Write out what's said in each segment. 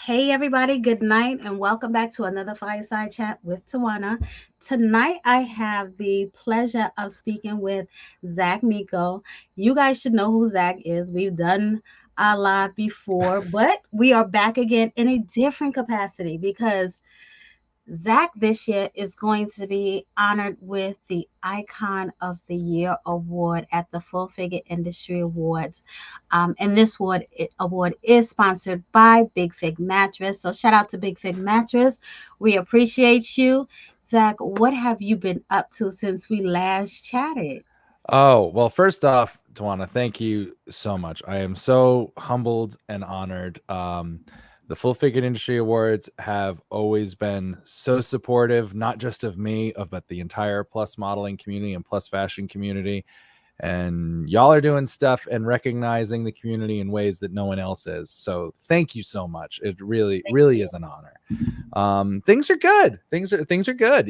Hey, everybody, good night, and welcome back to another Fireside Chat with Tawana. Tonight, I have the pleasure of speaking with Zach Miko. You guys should know who Zach is. We've done a live before, but we are back again in a different capacity because Zach this year is going to be honored with the Icon of the Year award at the Full Figure Industry Awards. And this award is sponsored by Big Fig Mattress. So shout out to Big Fig Mattress. We appreciate you. Zach, what have you been up to since we last chatted? Oh, well, first off, Tawana, thank you so much. I am so humbled and honored. The Full Figured Industry Awards have always been so supportive, not just of me, but the entire plus modeling community and plus fashion community. And y'all are doing stuff and recognizing the community in ways that no one else is. So thank you so much. It really, Thank really you. is an honor. Things are good. Things are good.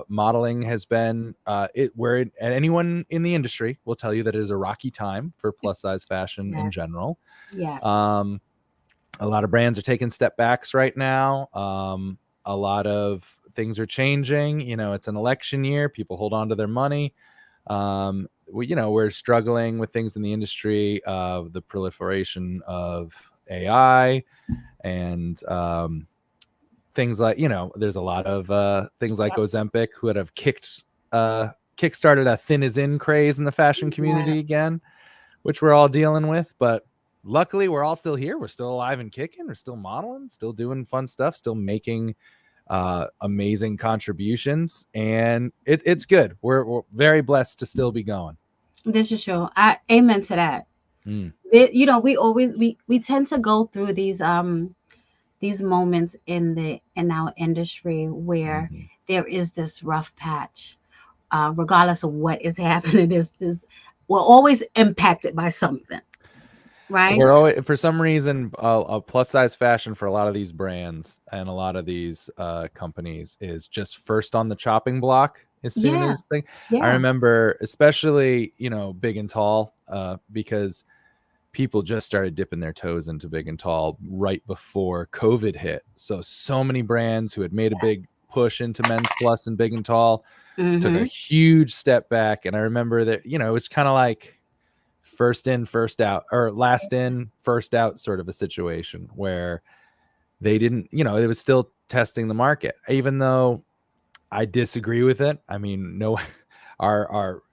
Modeling has been and anyone in the industry will tell you that it is a rocky time for plus size fashion in Yes. general. Yes. Um, a lot of brands are taking step backs right now. A lot of things are changing. It's an election year. People hold on to their money. We're struggling with things in the industry of the proliferation of AI and things like, there's a lot of things like Yep. Ozempic who have kickstarted a thin as in craze in the fashion community Yes. again, which we're all dealing with. But luckily, we're all still here. We're still alive and kicking. We're still modeling, still doing fun stuff, still making amazing contributions. And it's good. We're very blessed to still be going. This is true. I amen to that. Mm. We tend to go through these moments in our industry where Mm-hmm. there is this rough patch, regardless of what is happening. This we're always impacted by something, right? We're always, for some reason, a plus size fashion for a lot of these brands and a lot of these companies is just first on the chopping block as soon Yeah, as thing. I yeah, remember, especially big and tall, because people just started dipping their toes into big and tall right before COVID hit. So many brands who had made a big push into men's plus and big and tall took a mm-hmm. huge step back. And I remember that it was kind of like first in, first out, or last in, first out sort of a situation where they didn't, it was still testing the market, even though I disagree with it. I mean, no, our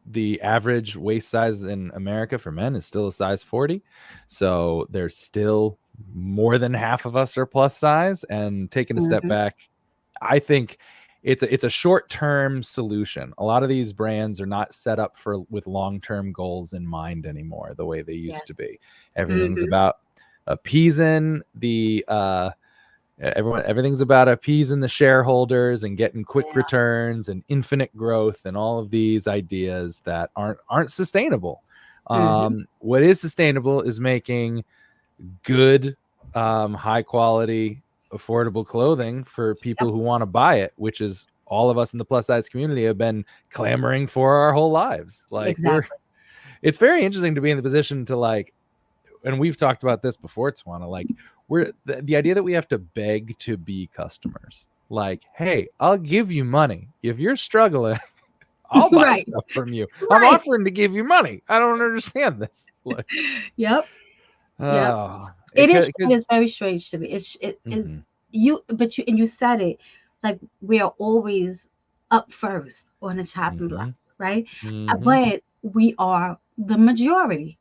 the average waist size in America for men is still a size 40. So there's still more than half of us are plus size, and taking a step Mm-hmm. back, I think it's a short-term solution. A lot of these brands are not set up with long-term goals in mind anymore the way they used to Yes. be. Everything's Mm-hmm. about appeasing everything's about appeasing the shareholders and getting quick Yeah. returns and infinite growth and all of these ideas that aren't sustainable. Mm-hmm. What is sustainable is making good, high quality, affordable clothing for Yep. people who want to buy it, which is all of us in the plus size community have been clamoring for our whole lives. Like Exactly. it's very interesting to be in the position to and we've talked about this before, Tawana, we're the idea that we have to beg to be customers. Like, hey, I'll give you money if you're struggling. I'll buy Right. stuff from you. I'm Right. offering to give you money. I don't understand this. Like, Yep. Yep. oh, It is. It because is very strange to me. It is mm-hmm, you said it like we are always up first on the chopping block, mm-hmm, right? mm-hmm. But we are the majority,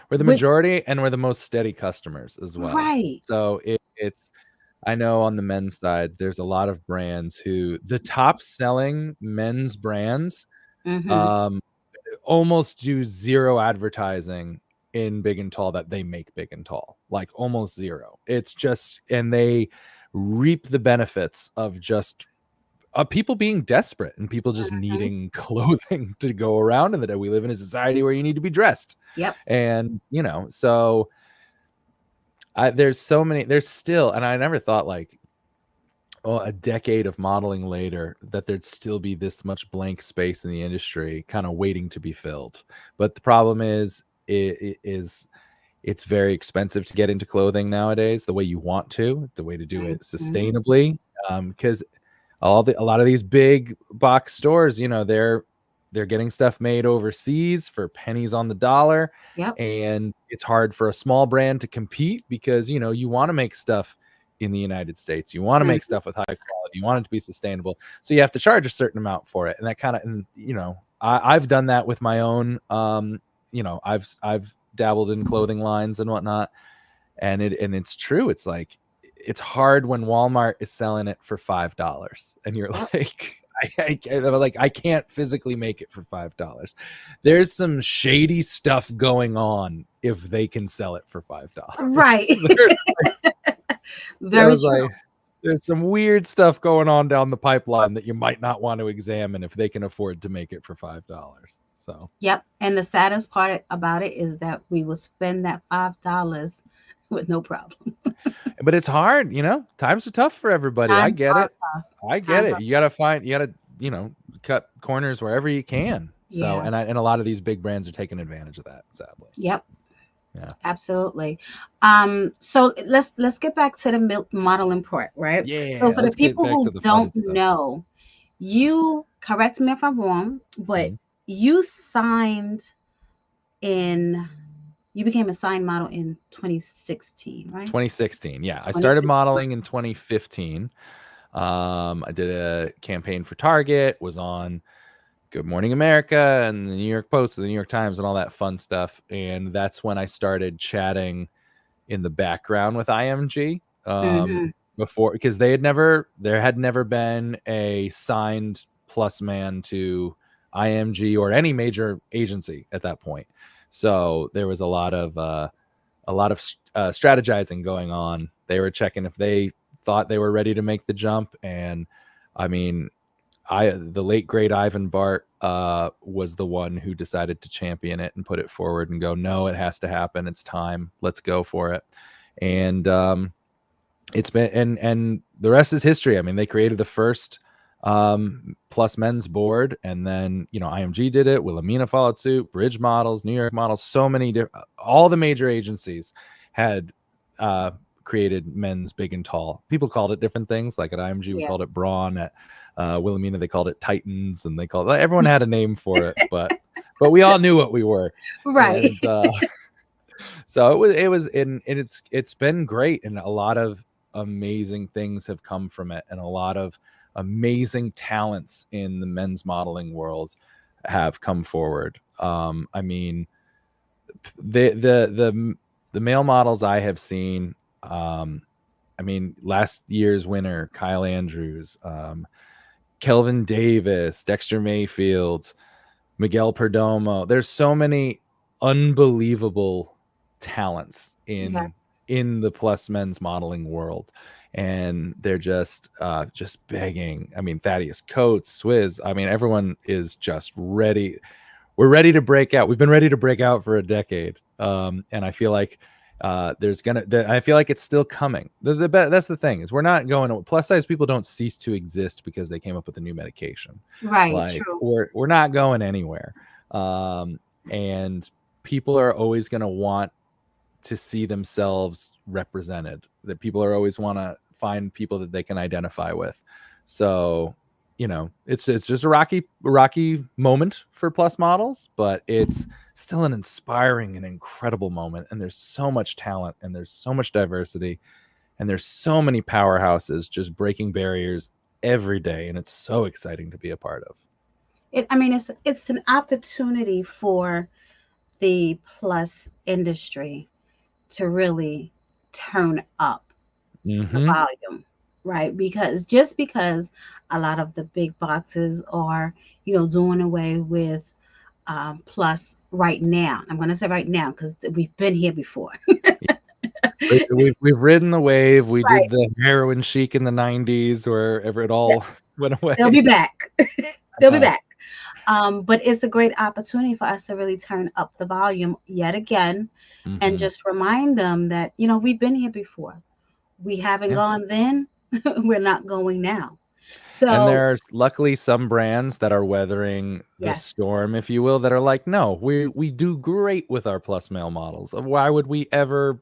We're the which majority, and we're the most steady customers as well. right. So it's I know on the men's side, there's a lot of brands who the top selling men's brands Mm-hmm. um, almost do zero advertising in big and tall that they make big and tall, like almost zero. It's just, and they reap the benefits of just people being desperate and people just Mm-hmm. needing clothing to go around, and that we live in a society where you need to be dressed. Yep. And so there's still, and I never thought a decade of modeling later that there'd still be this much blank space in the industry kind of waiting to be filled. But the problem is It's very expensive to get into clothing nowadays the way you want to, the way to do it Mhm. sustainably. Because a lot of these big box stores, you know, they're getting stuff made overseas for pennies on the dollar, Yep. and it's hard for a small brand to compete because, you know, you want to make stuff in the United States, you want to make Mhm. stuff with high quality, you want it to be sustainable, so you have to charge a certain amount for it. And that kind of, and you know, I've done that with my own, you know, I've dabbled in clothing lines and whatnot, and it's true. It's like, it's hard when Walmart is selling it for $5 and you're Yep. like, I can't physically make it for $5. There's some shady stuff going on if they can sell it for $5. Right. I Very was true. like, there's some weird stuff going on down the pipeline that you might not want to examine if they can afford to make it for $5. So, Yep. And the saddest part about it is that we will spend that $5 with no problem. but it's hard, you know, times are tough for everybody. I Times get are it. tough. I get Times it. are You gotta, you know, cut corners wherever you can. So, yeah. and a lot of these big brands are taking advantage of that, sadly. Yep. Yeah. Absolutely. So let's get back to the modeling part, right? So Yeah. for the Let's get people back who to the fun don't stuff. know, you correct me if I'm wrong, but Mhm. you signed in you became a sign model in 2016, right? 2016. Yeah. I started 2016. modeling in 2015. I did a campaign for Target, was on Good Morning America and the New York Post and the New York Times and all that fun stuff. And that's when I started chatting in the background with IMG, Mm-hmm. before, because there had never been a signed plus man to IMG or any major agency at that point. So there was a lot of strategizing going on. They were checking if they thought they were ready to make the jump. And I mean, the late great Ivan Bart was the one who decided to champion it and put it forward and go, no, it has to happen. It's time. Let's go for it. And it's been, and the rest is history. I mean, they created the first plus men's board, and then, you know, IMG did it, Wilhelmina followed suit, Bridge Models, New York Models, so many all the major agencies had created men's big and tall. People called it different things. Like at IMG we Yeah. called it Brawn, at Wilhelmina they called it Titans, and they called, everyone had a name for it, but we all knew what we were. Right. And so it was in, and it's been great, and a lot of amazing things have come from it, and a lot of amazing talents in the men's modeling world have come forward. I mean, the male models I have seen, I mean, last year's winner Kyle Andrews, Kelvin Davis, Dexter Mayfield, Miguel Perdomo. There's so many unbelievable talents Yes. in the plus men's modeling world, and they're just begging. I mean, Thaddeus Coates, Swizz. I mean, everyone is just ready. We're ready to break out. We've been ready to break out for a decade, and I feel like I feel like it's still coming. That's the thing, is we're not going. Plus size people don't cease to exist because they came up with a new medication. Right. Like, True. we're not going anywhere, and people are always going to want to see themselves represented. That people are always want to find people that they can identify with. So, you know, it's just a rocky moment for plus models, but it's still an inspiring and incredible moment. And there's so much talent, and there's so much diversity, and there's so many powerhouses just breaking barriers every day, and it's so exciting to be a part of. I mean, it's an opportunity for the plus industry to really turn up the Mm-hmm. volume, right? Because just because a lot of the big boxes are, doing away with plus right now. I'm going to say right now because we've been here before. We've ridden the wave. We Right. did the heroin chic in the '90s, wherever it Yeah, all went they'll be away. back. They'll be Uh, back. But it's a great opportunity for us to really turn up the volume yet again and mhm. just remind them that, we've been here before. We haven't Yeah. gone then, we're not going now. And So there's luckily some brands that are weathering the yes, storm, if you will, that are like, no, we do great with our plus male models. Why would we ever,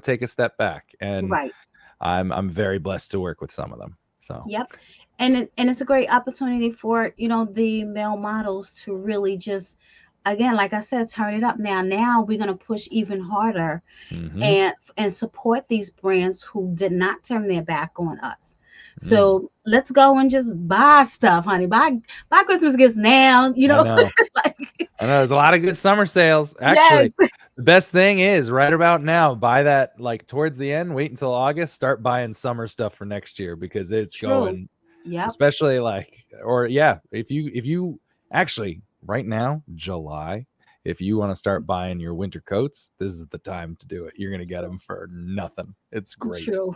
take a step back? And right. I'm very blessed to work with some of them. So, Yep. And it's a great opportunity for, the male models to really just, again, like I said, turn it up. Now we're going to push even harder mm-hmm, and support these brands who did not turn their back on us. mm, So let's go and just buy stuff, honey. Buy Christmas gifts now, I know. like I know there's a lot of good summer sales. yes, Actually, the best thing is right about now, buy that like towards the end, wait until August, start buying summer stuff for next year because it's true. going, Yep, especially like, or yeah, if you actually right now, July, if you want to start buying your winter coats, this is the time to do it. You're going to get them for nothing. It's great. true.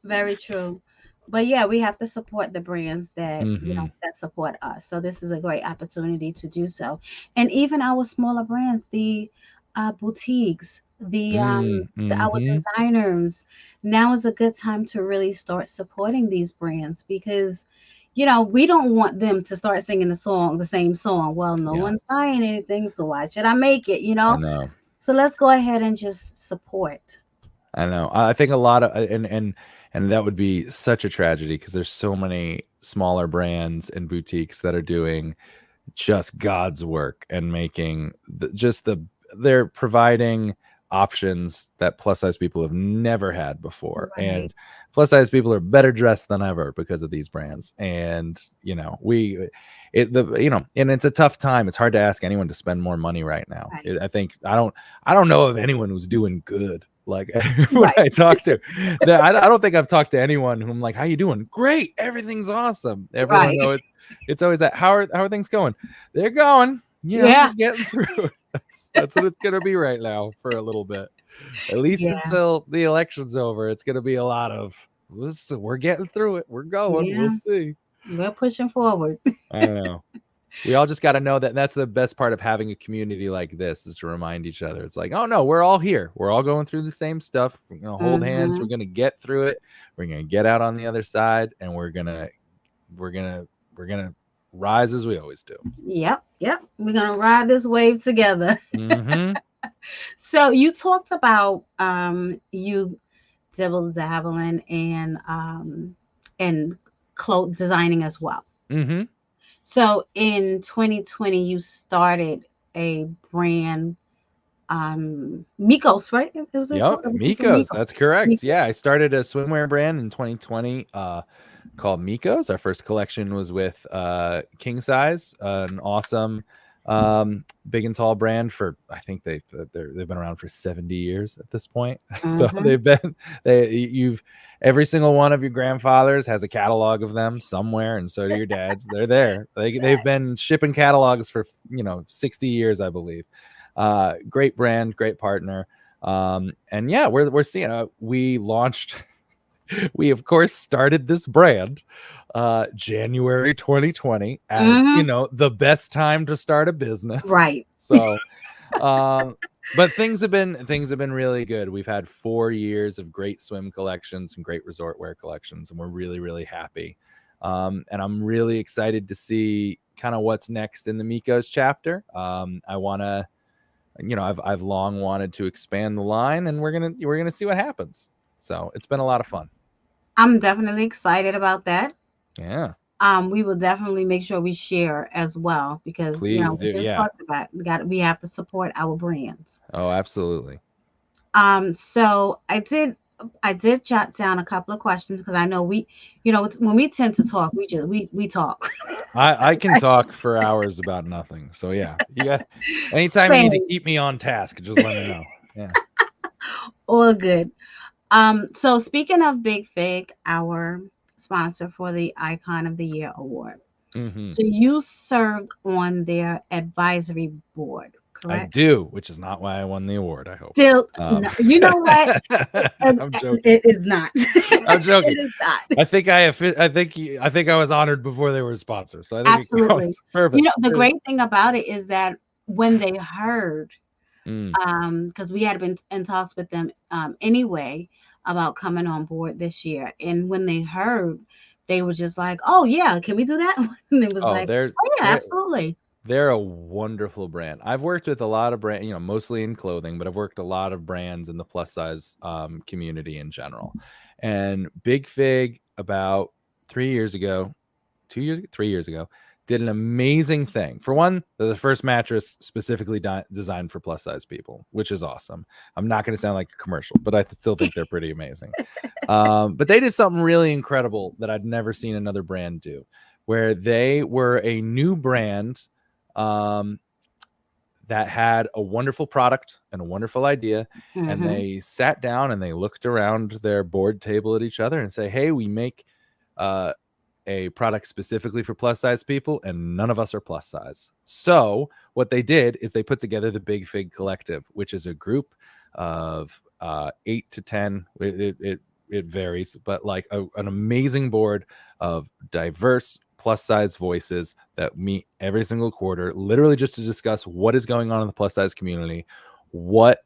Very true. But yeah, we have to support the brands that, Mm-hmm. that support us. So this is a great opportunity to do so. And even our smaller brands, the boutiques, our Mm-hmm. designers, now is a good time to really start supporting these brands because we don't want them to start singing the same song. Well, no Yeah, one's buying anything, so why should I make it? I know. So let's go ahead and just support. I know. I think a lot of and that would be such a tragedy because there's so many smaller brands and boutiques that are doing just God's work and making they're providing options that plus size people have never had before. Right. And plus size people are better dressed than ever because of these brands. And and it's a tough time. It's hard to ask anyone to spend more money right now. Right. I don't know of anyone who's doing good. Like when Right. I talk to, I don't think I've talked to anyone who I'm like, "How you doing?" Great, everything's awesome. Everyone Right. knows it's always that. How are things going? They're going. Yeah. We're getting through it. That's what it's gonna be right now for a little bit. At least Yeah. until the election's over, it's gonna be a lot of listen, we're getting through it. We're going. We'll Yeah. see. We're pushing forward. I know. We all just got to know that that's the best part of having a community like this is to remind each other. It's like, oh no, we're all here. We're all going through the same stuff. We're gonna hold hands. Hmm. We're gonna get through it. We're gonna get out on the other side, and we're gonna rise as we always do. Yep. Yep. We're gonna ride this wave together. Mm-hmm. So you talked about you dibble dabbling and clothes designing as well. Mm-hmm. So in 2020 you started a brand, Miko's, right? Yep, It was Miko. Miko's. That's correct. Miko. Yeah, I started a swimwear brand in 2020 called Miko's. Our first collection was with King Size, an awesome big and tall brand for I think they've been around for 70 years at this point. So Hmm. you've every single one of your grandfathers has a catalog of them somewhere, and so do your dads. They're there. They've been shipping catalogs for 60 years, I believe. Great brand, great partner. And yeah, we're seeing we launched we of course started this brand January 2020 as Hmm. the best time to start a business. Right. So but things have been really good. We've had 4 years of great swim collections and great resort wear collections, and we're really really happy. And I'm really excited to see kind of what's next in the Miko's chapter. I want to I've long wanted to expand the line, and we're gonna see what happens. So it's been a lot of fun. I'm definitely excited about that. Yeah, We will definitely make sure we share as well because please do. we just Yeah. talked about we have to support our brands. Oh, absolutely. So I did jot down a couple of questions because I know when we tend to talk, we talk. I can talk for hours about nothing. So yeah, anytime you need to Same, keep me on task, just let me know. Yeah. all good. So speaking of Big Fig, our sponsor for the Icon of the Year award. Hmm. So you served on their advisory board, I correct? do, which is not why I won the award. I hope. Still, Um, no, you know what? I'm joking. It is not. I'm It joking. is not. I think I was honored before they were sponsors, so I think it Absolutely. counts. Perfect. The great thing about it is that when they heard, Mm, because we had been in talks with them anyway about coming on board this year, and when they heard they were just like, "Oh yeah, can we do that?" And it was Oh, like, "Oh yeah, absolutely." they're a wonderful brand. I've worked with a lot of brand, mostly in clothing, but I've worked a lot of brands in the plus size community in general. And Big Fig about 3 years ago, 2 years, 3 years ago, did an amazing thing. For one, they're the first mattress specifically designed for plus size people, which is awesome. I'm not going to sound like a commercial, but I still think they're pretty amazing. But they did something really incredible that I'd never seen another brand do, where they were a new brand um, that had a wonderful product and a wonderful idea. And Mm-hmm. they sat down and they looked around their board table at each other and say, hey, we make a product specifically for plus size people, and none of us are plus size. So what they did is they put together the Big Fig Collective, which is a group of 8 to 10. It varies, but like an amazing board of diverse plus size voices that meet every single quarter, literally just to discuss what is going on in the plus size community, what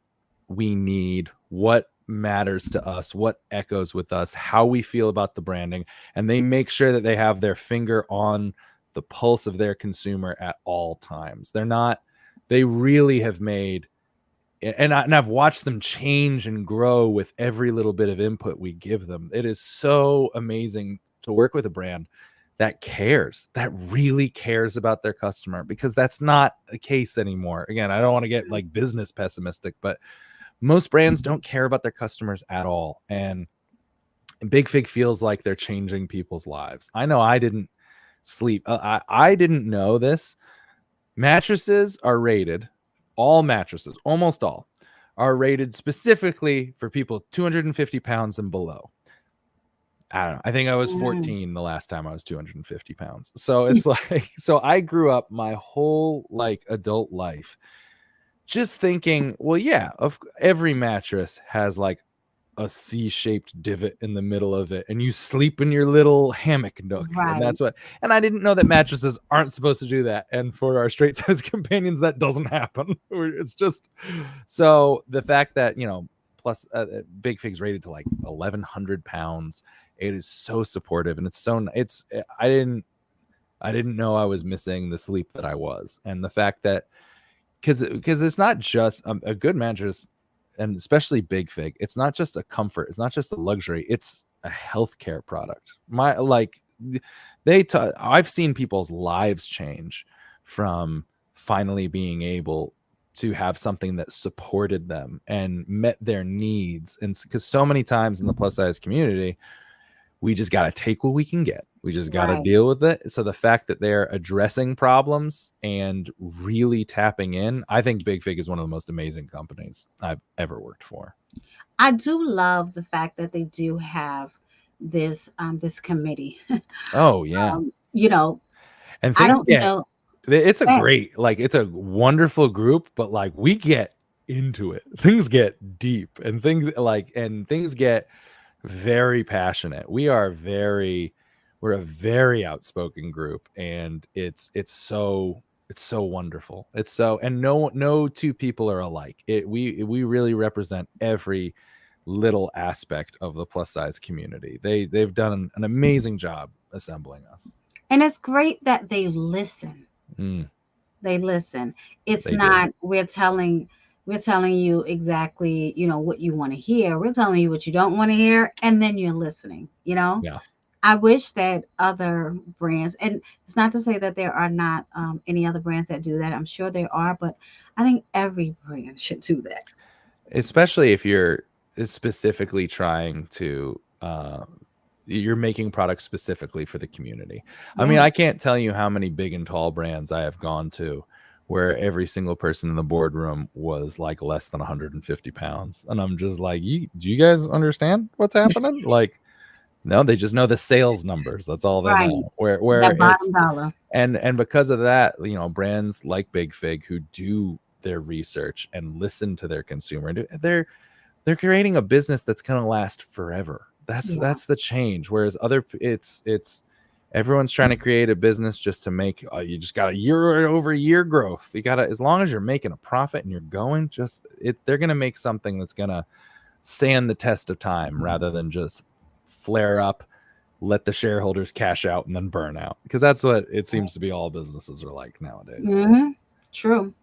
we need, what matters to us, what echoes with us, how we feel about the branding. And they make sure that they have their finger on the pulse of their consumer at all times. They really have made, and I've watched them change and grow with every little bit of input we give them. It is so amazing to work with a brand that cares, that really cares about their customer, because that's not the case anymore. Again, I don't want to get like business pessimistic, but most brands don't care about their customers at all. And Big Fig feels like they're changing people's lives. I know I didn't sleep. I didn't know this. Mattresses are rated, all mattresses, almost all, are rated specifically for people 250 pounds and below. I don't know. I think I was 14 the last time I was 250 pounds. So it's like, so I grew up my whole like adult life just thinking, well, yeah, every mattress has like a C-shaped divot in the middle of it, and you sleep in your little hammock nook, and Right. that's what. And I didn't know that mattresses aren't supposed to do that, and for our straight size companions, that doesn't happen. It's just so the fact that plus Big Fig's rated to like 1,100 pounds. It is so supportive, and it's I didn't know I was missing the sleep that I was, and the fact that because it's not just a good mattress, and especially Big Fig, it's not just a comfort, it's not just a luxury, it's a healthcare product. I've seen people's lives change from finally being able to have something that supported them and met their needs. And because so many times in the plus size community, we just got to take what we can get. We just got to Right. deal with it. So the fact that they're addressing problems and really tapping in, I think Big Fig is one of the most amazing companies I've ever worked for. I do love the fact that they do have this committee. Oh yeah. You know, And I things don't get, know. it's a eh, great, like it's a wonderful group, but like we get into it. Things get deep, and things get very passionate. We're a very outspoken group, and it's so wonderful. It's so, and no two people are alike. We really represent every little aspect of the plus size community. They've done an amazing job assembling us. And it's great that they listen. Mm, They listen. It's they do. not we're telling you exactly, what you want to hear. We're telling you what you don't want to hear, and then you're listening. Yeah. I wish that other brands, and it's not to say that there are not any other brands that do that. I'm sure there are, but I think every brand should do that. Especially if you're specifically trying to you're making products specifically for the community. I mean, Yeah. I can't tell you how many big and tall brands I have gone to where every single person in the boardroom was like less than 150 pounds, and I'm just like, do you guys understand what's happening? Like, no, they just know the sales numbers. That's all they Right. know. Where That it's bottom dollar. and because of that, brands like Big Fig who do their research and listen to their consumer, they're creating a business that's going to last forever. Yeah. That's the change. Whereas it's everyone's trying to create a business just to make, you just got a year over year growth. You got to, as long as you're making a profit and you're going, they're going to make something that's going to stand the test of time rather than just flare up, let the shareholders cash out and then burn out, because that's what it seems to be all businesses are like nowadays. Mm-hmm. True.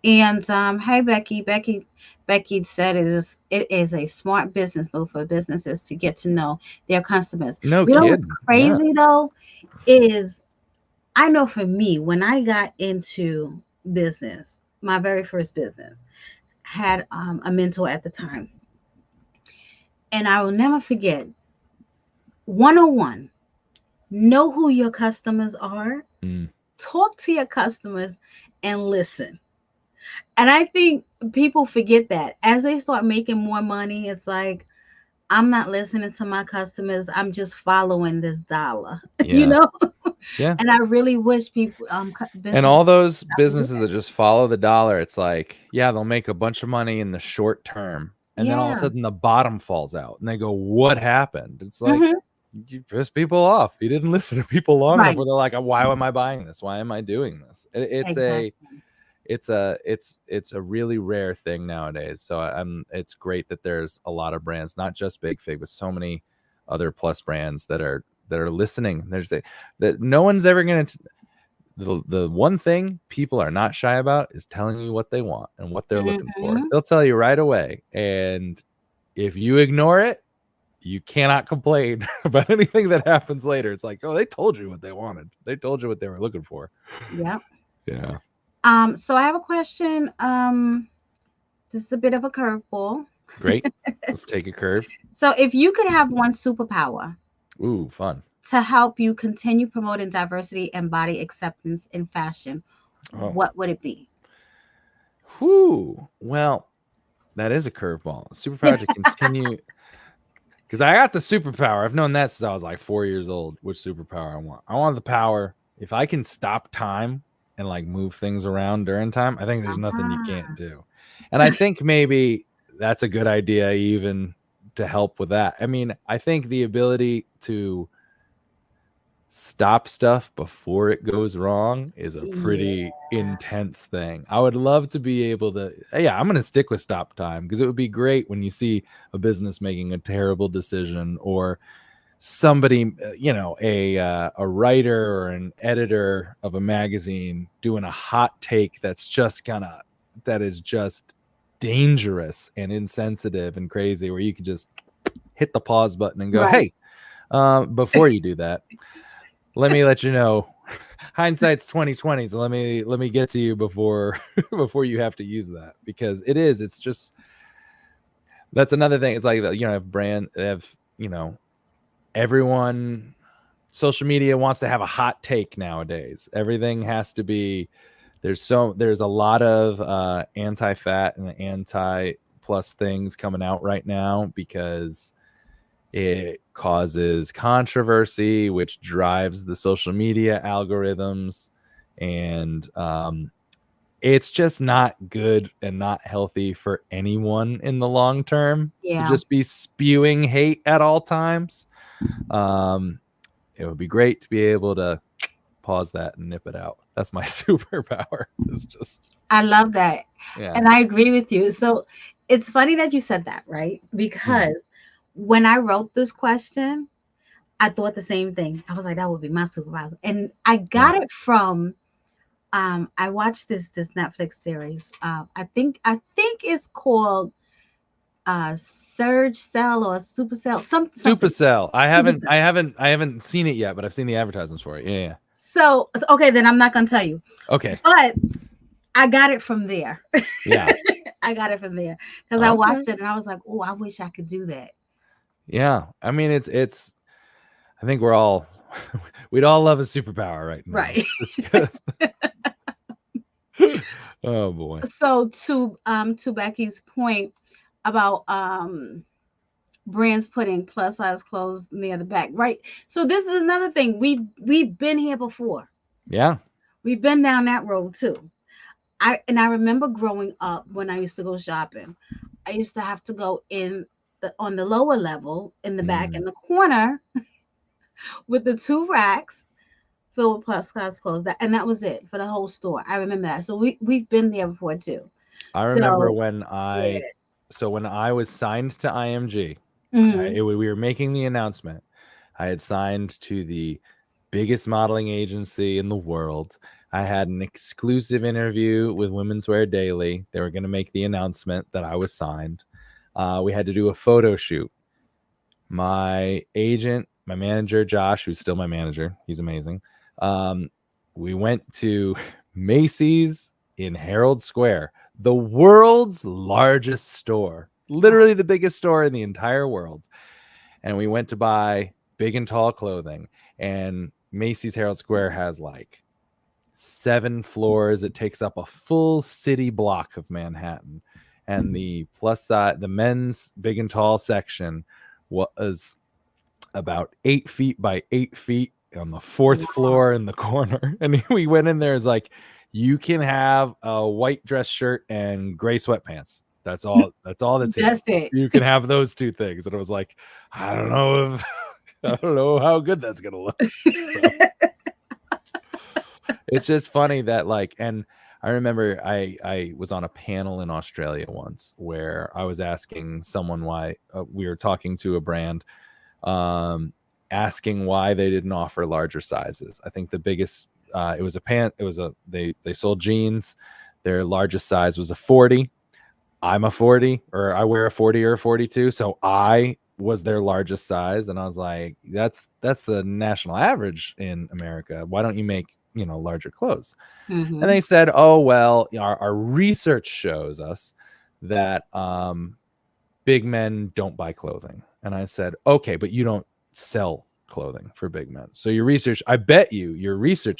And hey, Becky said it is a smart business move for businesses to get to know their customers. No You know what's kidding. Yeah. crazy though is I know for me when I got into business, my very first business had a mentor at the time, and I will never forget 101. Know who your customers are, Mm. talk to your customers, and listen. And I think people forget that as they start making more money, it's like, I'm not listening to my customers. I'm just following this dollar, you Yeah. know? Yeah. And I really wish people, And businesses all those would do businesses that. that just follow the dollar, it's like, yeah, they'll make a bunch of money in the short term. And then all of a Yeah. sudden the bottom falls out and they go, what happened? It's like, Hmm. you pissed people off. You didn't listen to people long enough Right. where they're like, why am I buying this? Why am I doing this? Exactly. It's a really rare thing nowadays. So it's great that there's a lot of brands, not just Big Fig, but so many other plus brands that are listening. There's that no one's ever gonna the one thing people are not shy about is telling you what they want and what they're looking for. Hmm. They'll tell you right away. And if you ignore it, you cannot complain about anything that happens later. It's like, oh, they told you what they wanted. They told you what they were looking for. Yeah. Yeah. So I have a question. This is a bit of a curveball. Great. Let's take a curve. So if you could have one superpower Ooh, fun. to help you continue promoting diversity and body acceptance in fashion, Oh. what would it be? Whew. Well, that is a curveball. Superpower to continue. Because I got the superpower. I've known that since I was like 4 years old. Which superpower I want? I want the power. If I can stop time and like move things around during time, I think there's nothing you can't Ah, do. And I think maybe that's a good idea, even to help with that. I mean, I think the ability to stop stuff before it goes wrong is a yeah. pretty intense thing. I would love to be able to, yeah, I'm going to stick with stop time because it would be great when you see a business making a terrible decision, or somebody, a writer or an editor of a magazine doing a hot take that is just dangerous and insensitive and crazy, where you can just hit the pause button and go, Right. hey, before you do that, let me let you know, hindsight's 2020. So let me get to you before before you have to use that, because it's just, that's another thing. It's like, everyone, social media wants to have a hot take nowadays. Everything has to be, there's a lot of anti-fat and anti-plus things coming out right now because it causes controversy, which drives the social media algorithms. And it's just not good and not healthy for anyone in the long term to Yeah. just be spewing hate at all times. It would be great to be able to pause that and nip it out. That's my superpower. It's just, I love that. yeah. And I agree with you. So it's funny that you said that, right? Mm, Because when I wrote this question, I thought the same thing. I was like, that would be my superpower. And I yeah. got it from I watched this Netflix series. I think it's called uh Surge Cell or Super Cell, something. Supercell. I Super haven't, Cell. I haven't, I haven't seen it yet, but I've seen the advertisements for it. Yeah. Yeah. So okay, then I'm not gonna tell you. Okay. But I got it from there. Yeah. I got it from there because I Okay. watched it and I was like, oh, I wish I could do that. Yeah. I mean, I think we're all, we'd all love a superpower right now. Right. Just because. Oh boy. So to Becky's point about brands putting plus size clothes near the back, right? So this is another thing. We've been here before. Yeah. We've been down that road too. I remember growing up when I used to go shopping. I used to have to go in on the lower level in the back Mm. in the corner with the two racks filled with plus size clothes. And that was it for the whole store. I remember that. So we've been there before too. I remember So when yeah. when I was signed to IMG, Hmm. we were making the announcement. I had signed to the biggest modeling agency in the world. I had an exclusive interview with Women's Wear Daily. They were going to make the announcement that I was signed. We had to do a photo shoot. My agent, my manager, Josh, who's still my manager, he's amazing. We went to Macy's in Herald Square, the world's largest store, literally the biggest store in the entire world. And we went to buy big and tall clothing. And Macy's Herald Square has like 7 floors. It takes up a full city block of Manhattan. And the plus side, the men's big and tall section was about 8 feet by 8 feet on the 4th floor in the corner. And we went in there, as like, you can have a white dress shirt and gray sweatpants. That's all that's it. You can have those 2 things. And I was like, I don't know if I don't know how good that's gonna look. So, it's just funny that, like, and I remember I was on a panel in Australia once where I was asking someone why we were talking to a brand, asking why they didn't offer larger sizes. I think the biggest they sold jeans. Their largest size was a 40. I'm a 40, or I wear a 40 or a 42, so I was their largest size, and I was like, that's the national average in America. Why don't you make larger clothes? Mm-hmm. And they said, oh well, our research shows us that big men don't buy clothing. And I said, okay, but you don't sell clothing for big men. So your research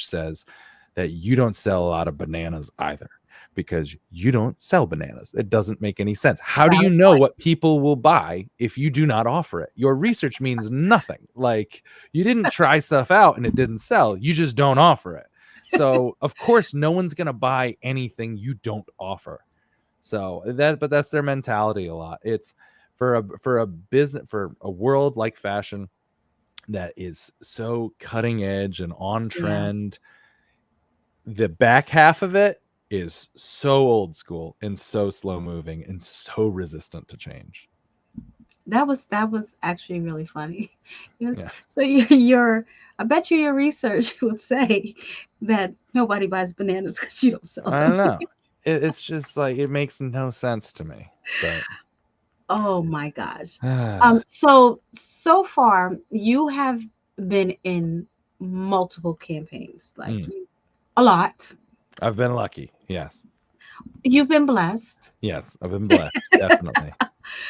says that you don't sell a lot of bananas either, because you don't sell bananas. It doesn't make any sense. How do you know what people will buy if you do not offer it? Your research means nothing. Like, you didn't try stuff out and it didn't sell. You just don't offer it. So of course no one's going to buy anything you don't offer. So but that's their mentality a lot. It's for a business, for a world like fashion that is so cutting edge and on trend. Yeah. The back half of it is so old school and so slow moving and so resistant to change. That was actually really funny. Yeah. So I bet your research would say that nobody buys bananas because you don't sell them. I don't know. It's just like, it makes no sense to me. But oh my gosh. So far you have been in multiple campaigns, like a lot. I've been lucky. Yes. You've been blessed. Yes, I've been blessed. Definitely.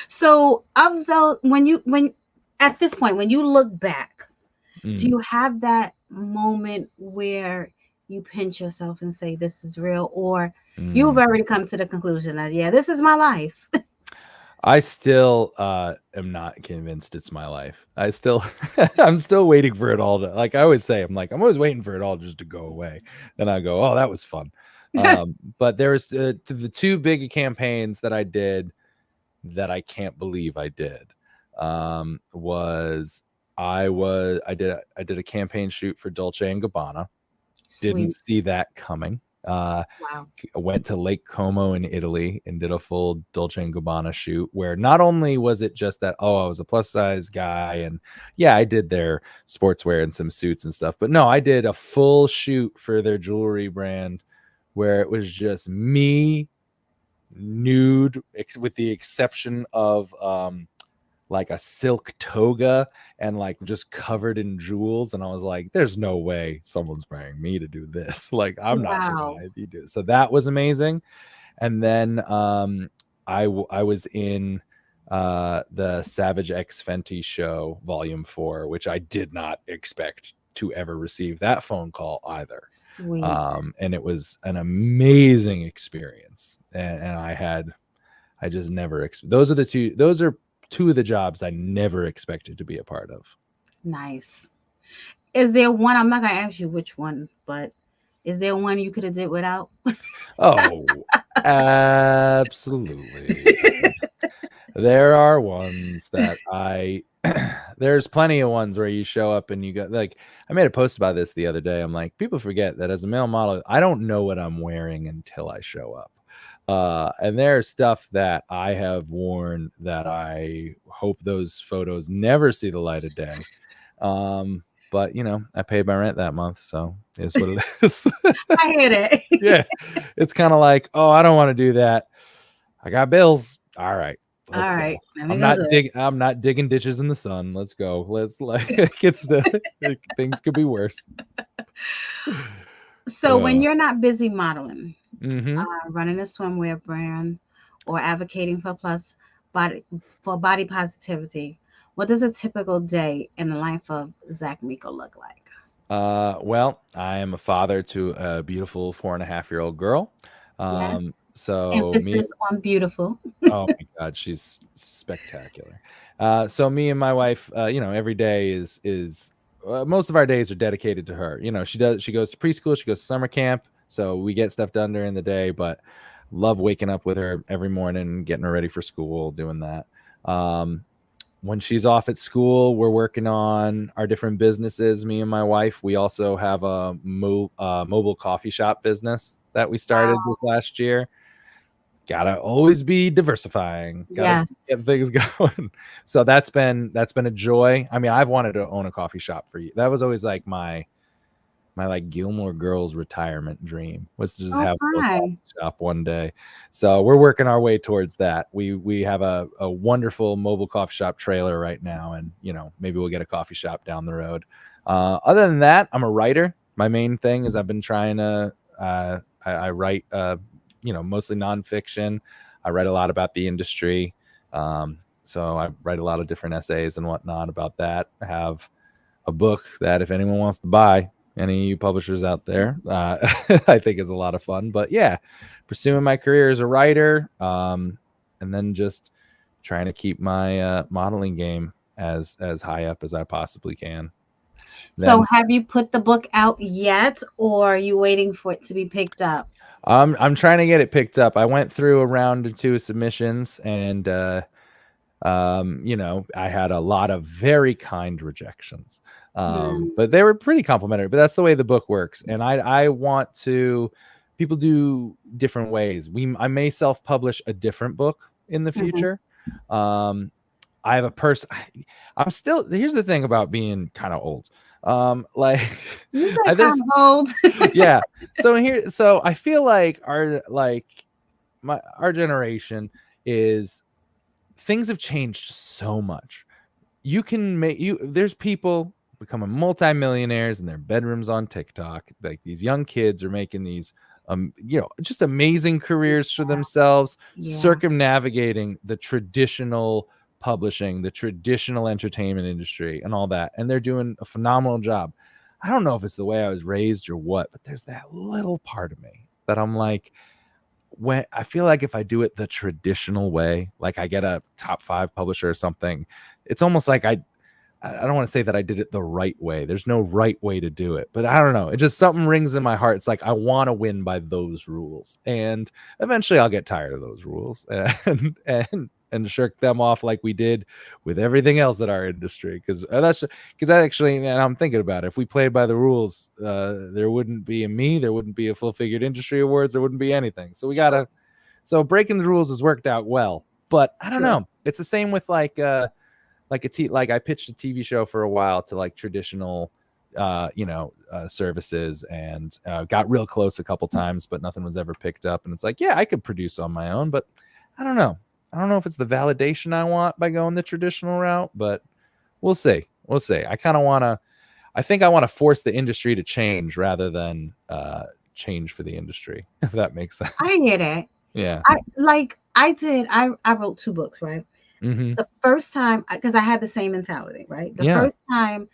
So of those, when at this point, when you look back, do you have that moment where you pinch yourself and say, this is real, or you've already come to the conclusion that, yeah, this is my life? I still am not convinced it's my life. I'm still waiting for it all to, like I always say, I'm always waiting for it all just to go away. Then I go, oh, that was fun. But there's the 2 big campaigns that I did that I can't believe I did. I did a campaign shoot for Dolce & Gabbana. Sweet. Didn't see that coming. Wow. Went to Lake Como in Italy and did a full Dolce & Gabbana shoot, where not only was it just that, oh, I was a plus size guy, and yeah, I did their sportswear and some suits and stuff, but no, I did a full shoot for their jewelry brand where it was just me nude, with the exception of like a silk toga and like just covered in jewels. And I was like, there's no way someone's paying me to do this. Like, I'm not the guy you do. So that was amazing. And then I was in the Savage X Fenty show Volume 4, which I did not expect to ever receive that phone call either. Sweet. And it was an amazing experience. And I just never those are 2 of the jobs I never expected to be a part of. Nice. Is there one, I'm not gonna ask you which one, but is there one you could have did without? Oh, absolutely. There are ones that there's plenty of ones where you show up and you go, like, I made a post about this the other day. I'm like, people forget that as a male model, I don't know what I'm wearing until I show up. And there's stuff that I have worn that I hope those photos never see the light of day. But I paid my rent that month, so it's what it is. I hear that. Yeah, it's kind of like, oh, I don't want to do that. I got bills. All right, All let's go. right, let me go do it. I'm not digging ditches in the sun. Let's go. Let's like it gets to things could be worse. So when Uh, you're not busy modeling, mm-hmm. running a swimwear brand, or advocating body body positivity, what does a typical day in the life of Zach Miko look like? Well, I am a father to a beautiful 4.5-year-old girl. Yes. So me, Emphasis on beautiful. oh my God, she's spectacular. So me and my wife, every day is most of our days are dedicated to her. She goes to preschool, she goes to summer camp, so we get stuff done during the day, but love waking up with her every morning, getting her ready for school, doing that. Um, when she's off at school, we're working on our different businesses. Me and my wife, we also have a mobile coffee shop business that we started Wow. this last year. Gotta always be diversifying. Gotta Yes. get things going. So that's been a joy. I mean, I've wanted to own a coffee shop for you. That was always like my like Gilmore Girls retirement dream, was to just Oh, have a little coffee fine. shop one day. So we're working our way towards that. We have a wonderful mobile coffee shop trailer right now, and maybe we'll get a coffee shop down the road. Other than that, I'm a writer. My main thing is I've been trying to I write mostly nonfiction. I write a lot about the industry. So I write a lot of different essays and whatnot about that. I have a book that if anyone wants to buy, any of you publishers out there, I think is a lot of fun. But yeah, pursuing my career as a writer, and then just trying to keep my modeling game as high up as I possibly can. So Then have you put the book out yet, or are you waiting for it to be picked up? I'm trying to get it picked up. I went through a round or two of submissions, and I had a lot of very kind rejections, Hmm. but they were pretty complimentary. But that's the way the book works, and I want to. People do different ways. I may self-publish a different book in the Hmm. future. Um, I have a person. I'm still. Here's the thing about being kind of old. Like You said kind there's of old. yeah. So I feel like our generation is, things have changed so much. You can make you There's people becoming multimillionaires in their bedrooms on TikTok. Like, these young kids are making these just amazing careers for themselves, Yeah. circumnavigating the traditional publishing, the traditional entertainment industry and all that, and they're doing a phenomenal job. I don't know if it's the way I was raised or what, but there's that little part of me that I'm like, when I feel like if I do it the traditional way, like I get a top 5 publisher or something, it's almost like I don't want to say that I did it the right way. There's no right way to do it, but I don't know. It just, something rings in my heart. It's like I want to win by those rules, and eventually I'll get tired of those rules and shirk them off like we did with everything else in our industry. Because actually, and I'm thinking about it, if we played by the rules, there wouldn't be a me, there wouldn't be a Full Figured Industry Awards, there wouldn't be anything. So we True. gotta. So breaking the rules has worked out well, but I don't True. know. It's the same with like I pitched a TV show for a while to like traditional services, and got real close a couple times, but nothing was ever picked up. And it's like, yeah, I could produce on my own, but I don't know. I don't know if it's the validation I want by going the traditional route, but we'll see. We'll see. I think I want to force the industry to change rather than change for the industry, if that makes I sense. hear that. Yeah. I wrote two books, right? Mm-hmm. The first time, because I had the same mentality, right? The Yeah. first time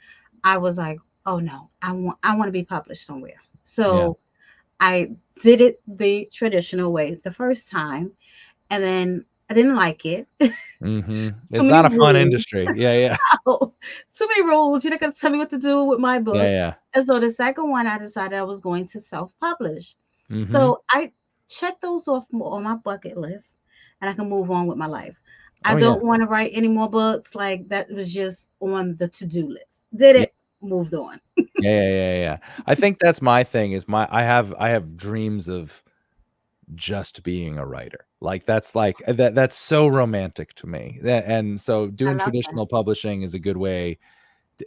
I was like, oh no, I want to be published somewhere. Yeah. So I did it the traditional way the first time, and then I didn't like it. Mm-hmm. Too It's many not a fun rules. industry. Yeah. Yeah. Too many rules. You're not gonna tell me what to do with my Yeah. book. Yeah. And so the second one, I decided I was going to self-publish. Mm-hmm. So I checked those off on my bucket list, and I can move on with my life. I Oh yeah. don't want to write any more books. Like that was just on the to-do list. Did Yeah. it, moved on. Yeah. Yeah. Yeah. Yeah. I think that's my thing. Is I have dreams of just being a writer. Like that's so romantic to me. And so I doing love that. traditional publishing is a good way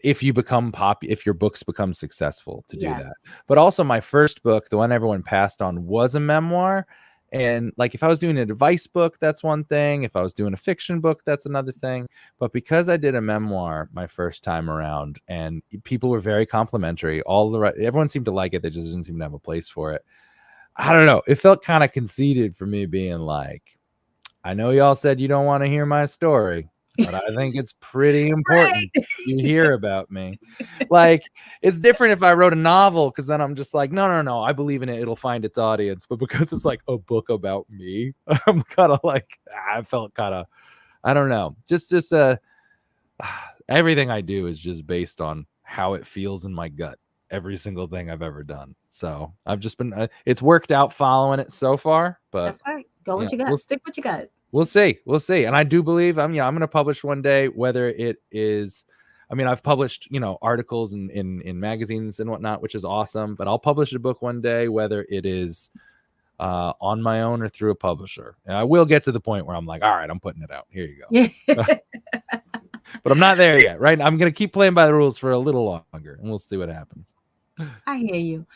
if you become if your books become successful, to do Yes. that. But also my first book, the one everyone passed on, was a memoir. And like, if I was doing an advice book, that's one thing. If I was doing a fiction book, that's another thing. But because I did a memoir my first time around, and people were very complimentary, everyone seemed to like it. They just didn't seem to have a place for it. I don't know. It felt kind of conceited for me, being like, I know y'all said you don't want to hear my story, but I think it's pretty important you hear about me. Like, it's different if I wrote a novel, because then I'm just like, no, I believe in it. It'll find its audience. But because it's like a book about me, I'm kind of like, I felt kind of, I don't know. Just everything I do is just based on how it feels in my gut. Every single thing I've ever done. So I've just been, it's worked out following it so far, but That's right. Go yeah, what you got. Stick what you got. we'll see. And I do believe I'm going to publish one day, whether it is, I mean, I've published, articles in magazines and whatnot, which is awesome, but I'll publish a book one day, whether it is on my own or through a publisher. And I will get to the point where I'm like, all right, I'm putting it out. Here you go. Yeah. But I'm not there yet, right? I'm going to keep playing by the rules for a little longer, and we'll see what happens. I hear you.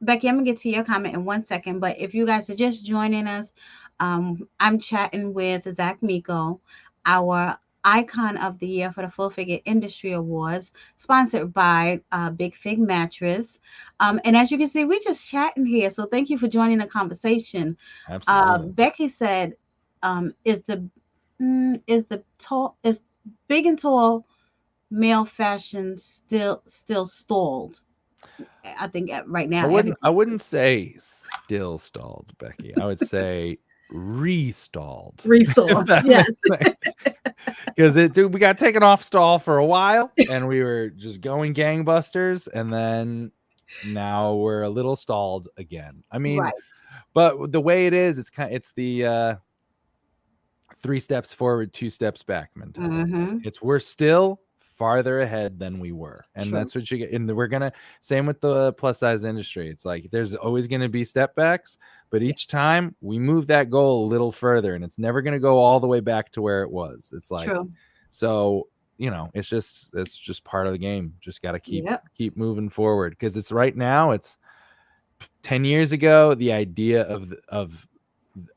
Becky, I'm gonna get to your comment in 1 second, but if you guys are just joining us, I'm chatting with Zach Miko, our icon of the year for the Full Figure Industry Awards, sponsored by Big Fig Mattress. And as you can see, we're just chatting here. So thank you for joining the conversation. Absolutely. Becky said, "Is is big and tall male fashion still stalled?" I think right now I everything wouldn't say still stalled, Becky. I would say restalled. If restore. that Yes. makes sense. Because we got taken off stall for a while, and we were just going gangbusters, and then now we're a little stalled again. I mean, Right. but the way it is, it's the 3 steps forward, 2 steps back mentality. Mm-hmm. We're still farther ahead than we were, and True. that's what you get. And we're gonna, same with the plus size industry. It's like there's always gonna be step backs, but Yeah. each time we move that goal a little further, and it's never gonna go all the way back to where it was. It's like, True. so it's just part of the game. Just got to Yep. keep moving forward, because it's right now. It's 10 years ago, the idea of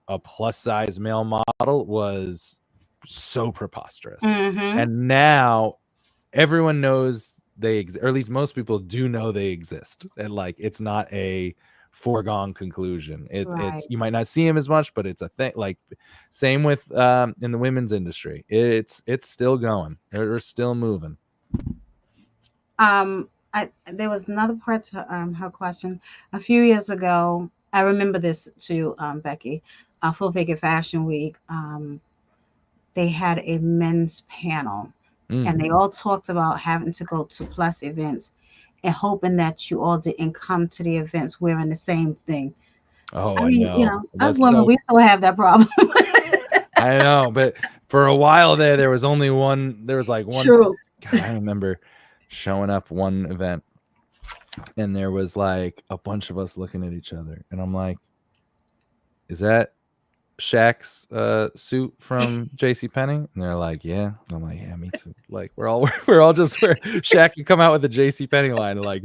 a plus size male model was so preposterous, Mm-hmm. and now everyone knows they exist, or at least most people do know they exist, and like, it's not a foregone conclusion. Right. It's, you might not see him as much, but it's a thing. Like, same with in the women's industry, it's still going. They're still moving. There was another part to her question. A few years ago, I remember this too, Becky. Full Figure Fashion Week. They had a men's panel, and they all talked about having to go to plus events and hoping that you all didn't come to the events wearing the same thing. Oh, I I mean, know. us That's women, so, we still have that problem. I know, but for a while there was only one. There was like one. True. God, I remember showing up one event, and there was like a bunch of us looking at each other, and I'm like, "Is that Shaq's suit from JCPenney?" And they're like, "Yeah." And I'm like, "Yeah, me too." Like, we're all just where Shaq could come out with the JCPenney line, and like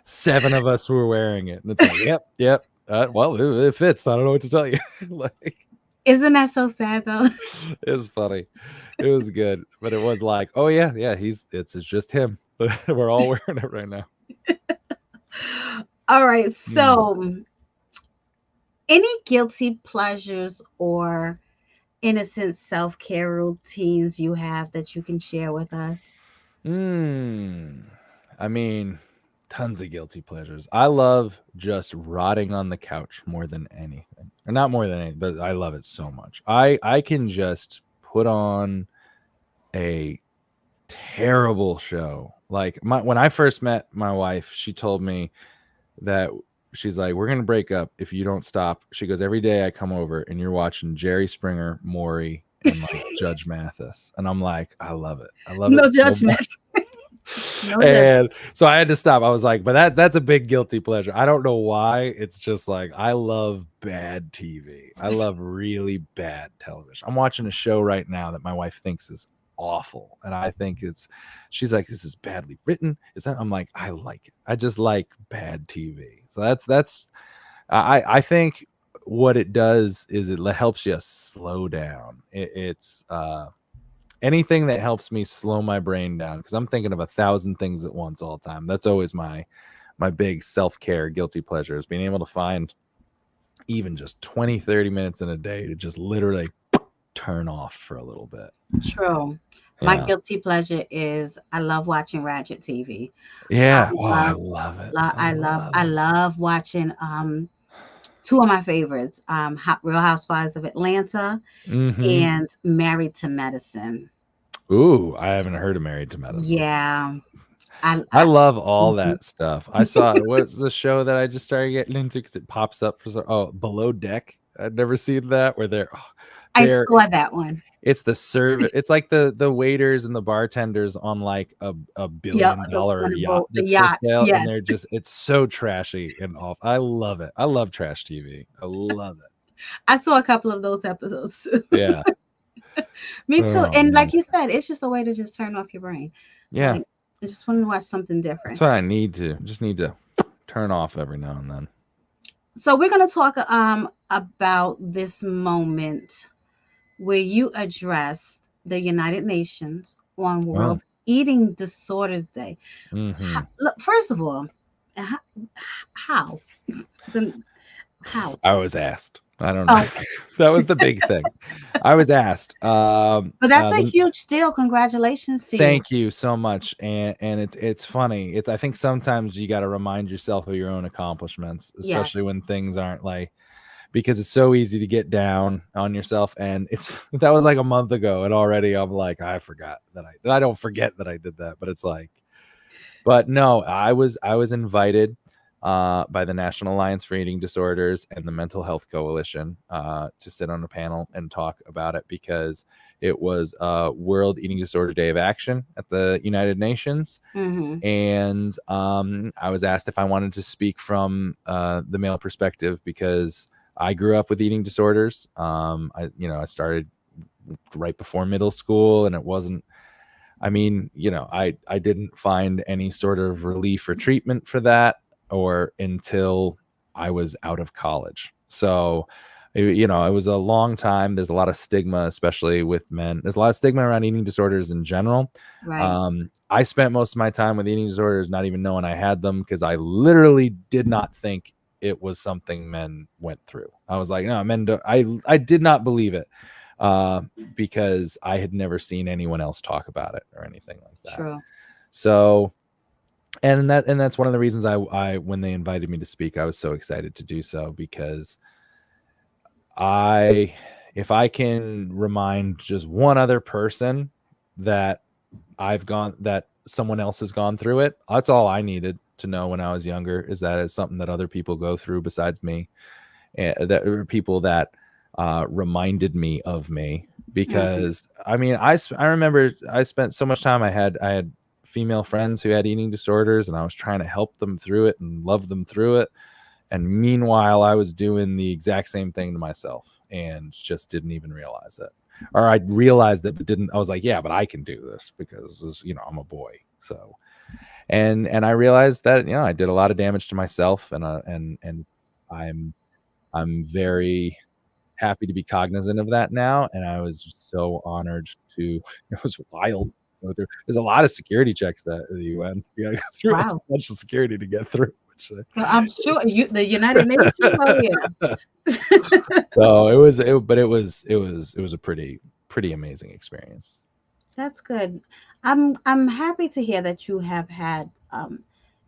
7 of us were wearing it, and it's like, yep. Well, it fits. I don't know what to tell you. Like, Isn't that so sad though? it was funny. It was good, but it was like, oh yeah, it's just him. We're all wearing it right now. All right. So, any guilty pleasures or innocent self care routines you have that you can share with us? I mean, tons of guilty pleasures. I love just rotting on the couch more than anything, or not more than anything, but I love it so much. I can just put on a terrible show. Like, when I first met my wife, she told me that, she's like, "We're gonna break up if you don't stop." She goes, "Every day I come over and you're watching Jerry Springer, Maury, and like Judge Mathis," and I'm like, I love it. I love No it so judgment. much. No judgment. And so I had to stop. I was like, but that's a big guilty pleasure. I don't know why. It's just like, I love bad TV. I love really bad television. I'm watching a show right now that my wife thinks is awful. And I think she's like, this is badly written. Is that? I'm like, I like it. I just like bad TV. So I think what it does is it helps you slow down. It's anything that helps me slow my brain down, because I'm thinking of 1,000 things at once all the time. That's always my big self-care guilty pleasure, is being able to find even just 20-30 minutes in a day to just literally turn off for a little bit. True. My Yeah. guilty pleasure is I love watching Ratchet TV. Yeah. Oh, I Love, love it. I love watching two of my favorites, Real Housewives of Atlanta Mm-hmm. and Married to Medicine. Ooh, I haven't heard of Married to Medicine. Yeah, I I love all mhm. that stuff. I saw what's the show that I just started getting into because it pops up for Below Deck. I'd never seen that, where I they're saw that one. it's the service. It's like the waiters and the bartenders on like a Yep, billion the dollar one yacht about the that's for yacht. sale, and Yes, they're just it's so trashy and off. I love it. I love trash TV. I love it. I saw a couple of those episodes too. Yeah. Me too. Oh And like man. you said, it's just a way to just turn off your brain. Yeah. Like I just want to watch something That's different. what I need to. Just need to turn off every now and then. So we're gonna talk about this moment where you addressed the United Nations on Oh. World Eating Disorders Day. Mm-hmm. Look, first of all, how? how? The, how? I was asked. I don't know. Oh, That was the big thing. I was asked. but that's a huge deal. Congratulations to you. Thank you so much. And it's funny. I think sometimes you got to remind yourself of your own accomplishments, Yes. especially when things aren't like, because it's so easy to get down on yourself. And that was like a month ago, and already I'm like, I forgot that I don't forget that I did that, but it's like, but no, I was invited by the National Alliance for Eating Disorders and the Mental Health Coalition to sit on a panel and talk about it, because it was World Eating Disorder Day of Action at the United Nations. Mm-hmm. And I was asked if I wanted to speak from the male perspective, because I grew up with eating disorders. I started right before middle school, and it wasn't, I didn't find any sort of relief or treatment for that or until I was out of college. So, it was a long time. There's a lot of stigma, especially with men. There's a lot of stigma around eating disorders in general. Right. I spent most of my time with eating disorders not even knowing I had them, because I literally did not think it was something men went through. I was like, no, men don't. I did not believe it. Because I had never seen anyone else talk about it or anything like that. True. So, and that's one of the reasons I when they invited me to speak, I was so excited to do so, because if I can remind just one other person that that someone else has gone through it, that's all I needed to know when I was younger, is that it's something that other people go through besides me, and that are people that reminded me of me. Mm-hmm. Because I remember I spent so much time, I had female friends who had eating disorders, and I was trying to help them through it and love them through it, and meanwhile I was doing the exact same thing to myself and just didn't even realize it. Or I realized it but didn't. I was like, yeah, but I can do this because I'm a boy. So and I realized that I did a lot of damage to myself, and I'm very happy to be cognizant of that now. And I was just so honored to, it was wild. There's a lot of security checks at the UN. You gotta go through a Wow. bunch of security to get through. Well, I'm sure the United Nations. Oh yeah. So but it was a pretty amazing experience. That's good. I'm happy to hear that you have had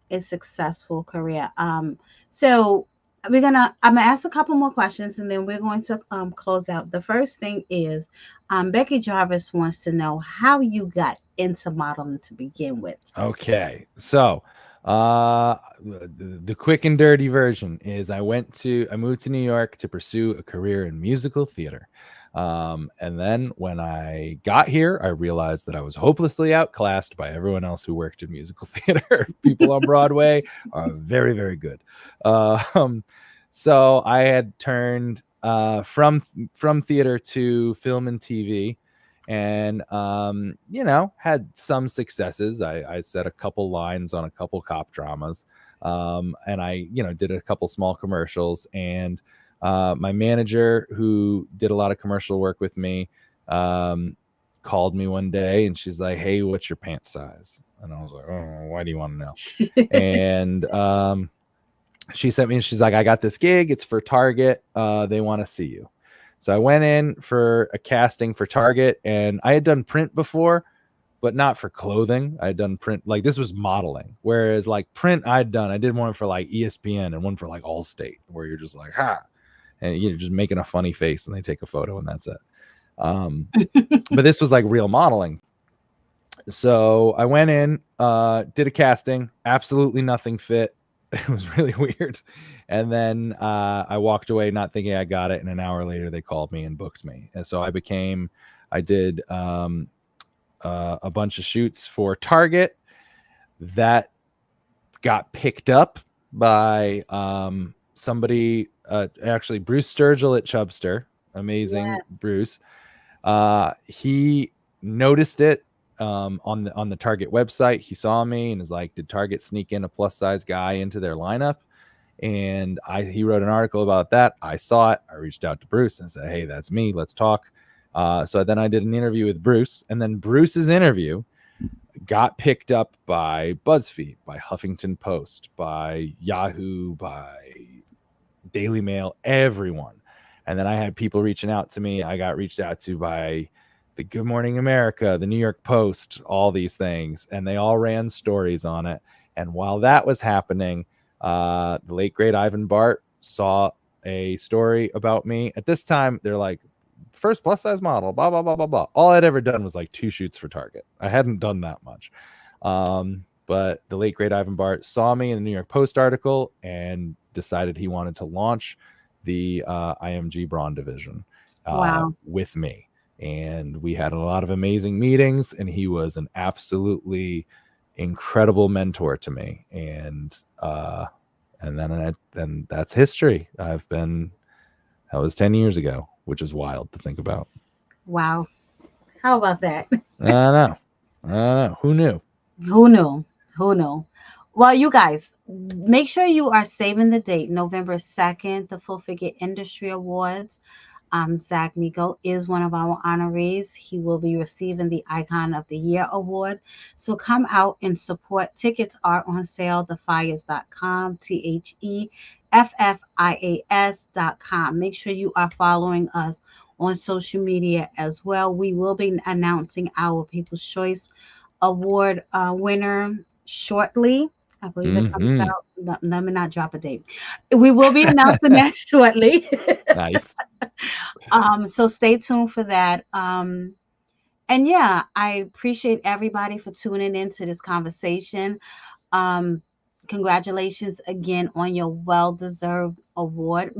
a successful career. So I'm gonna ask a couple more questions and then we're going to close out. The first thing is Becky Jarvis wants to know how you got into modeling to begin with. Okay, so the quick and dirty version is I moved to New York to pursue a career in musical theater. And then when I got here, I realized that I was hopelessly outclassed by everyone else who worked in musical theater. People on Broadway are very, very good. So I had turned from theater to film and TV, and had some successes. I said a couple lines on a couple cop dramas, and I did a couple small commercials. And my manager, who did a lot of commercial work with me, called me one day, and she's like, "Hey, what's your pant size?" And I was like, "Oh, why do you want to know?" And she sent me, and she's like, "I got this gig. It's for Target. They want to see you." So I went in for a casting for Target, and I had done print before, but not for clothing. I had done print, like this was modeling. Whereas like print I did one for like ESPN and one for like Allstate, where you're just like, ha, and you're just making a funny face and they take a photo and that's it. But this was like real modeling. So I went in, did a casting, absolutely nothing fit. It was really weird. And then I walked away not thinking I got it. And an hour later, they called me and booked me. And so I did a bunch of shoots for Target that got picked up by somebody, actually Bruce Sturgill at Chubster. Amazing. Yes. Bruce. He noticed it on the Target website. He saw me and is like, did Target sneak in a plus size guy into their lineup? And he wrote an article about that. I saw it. I reached out to Bruce and said, hey, that's me. Let's talk. So then I did an interview with Bruce, and then Bruce's interview got picked up by BuzzFeed, by Huffington Post, by Yahoo, by Daily Mail, everyone. And then I had people reaching out to me. I got reached out to by the Good Morning America, the New York Post, all these things. And they all ran stories on it. And while that was happening, the late, great Ivan Bart saw a story about me. At this time, they're like, first plus size model, blah, blah, blah, blah, blah. All I'd ever done was like 2 shoots for Target. I hadn't done that much. But the late, great Ivan Bart saw me in the New York Post article and decided he wanted to launch the IMG Braun division with me. And we had a lot of amazing meetings, and he was an absolutely incredible mentor to me. And then that's history. That was 10 years ago, which is wild to think about. Wow. How about that? I don't know. Who knew? Who knew? Well, you guys, make sure you are saving the date, November 2nd, the Full Figure Industry Awards. Zach Miko is one of our honorees. He will be receiving the Icon of the Year award. So come out and support. Tickets are on sale, thefires.com, THEFFIAS.com. Make sure you are following us on social media as well. We will be announcing our People's Choice Award winner shortly. I believe it comes out. Let me not drop a date. We will be announcing that shortly. Nice. So stay tuned for that. And yeah, I appreciate everybody for tuning into this conversation. Congratulations again on your well-deserved award,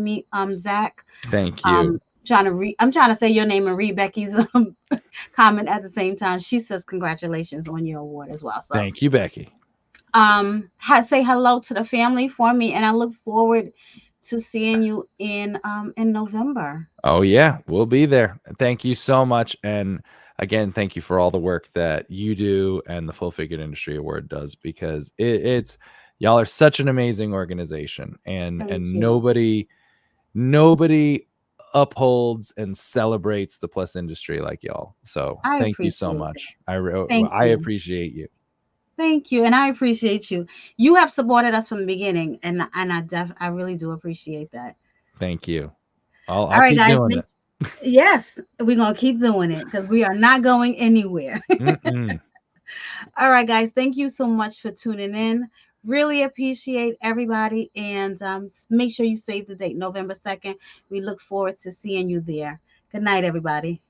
Zach. Thank you. I'm trying to say your name and read Becky's comment at the same time. She says congratulations on your award as well. So thank you, Becky. Say hello to the family for me, and I look forward to seeing you in November. Oh yeah, we'll be there. Thank you so much. And again, thank you for all the work that you do and the Full Figure Industry Award does, because it's y'all are such an amazing organization, and nobody upholds and celebrates the plus industry like y'all. So thank you so much. I appreciate you. Thank you, and I appreciate you. You have supported us from the beginning, and I really do appreciate that. Thank you. I'll keep guys, doing it. Yes, we're gonna keep doing it because we are not going anywhere. All right, guys, thank you so much for tuning in. Really appreciate everybody, and make sure you save the date, November 2nd. We look forward to seeing you there. Good night, everybody.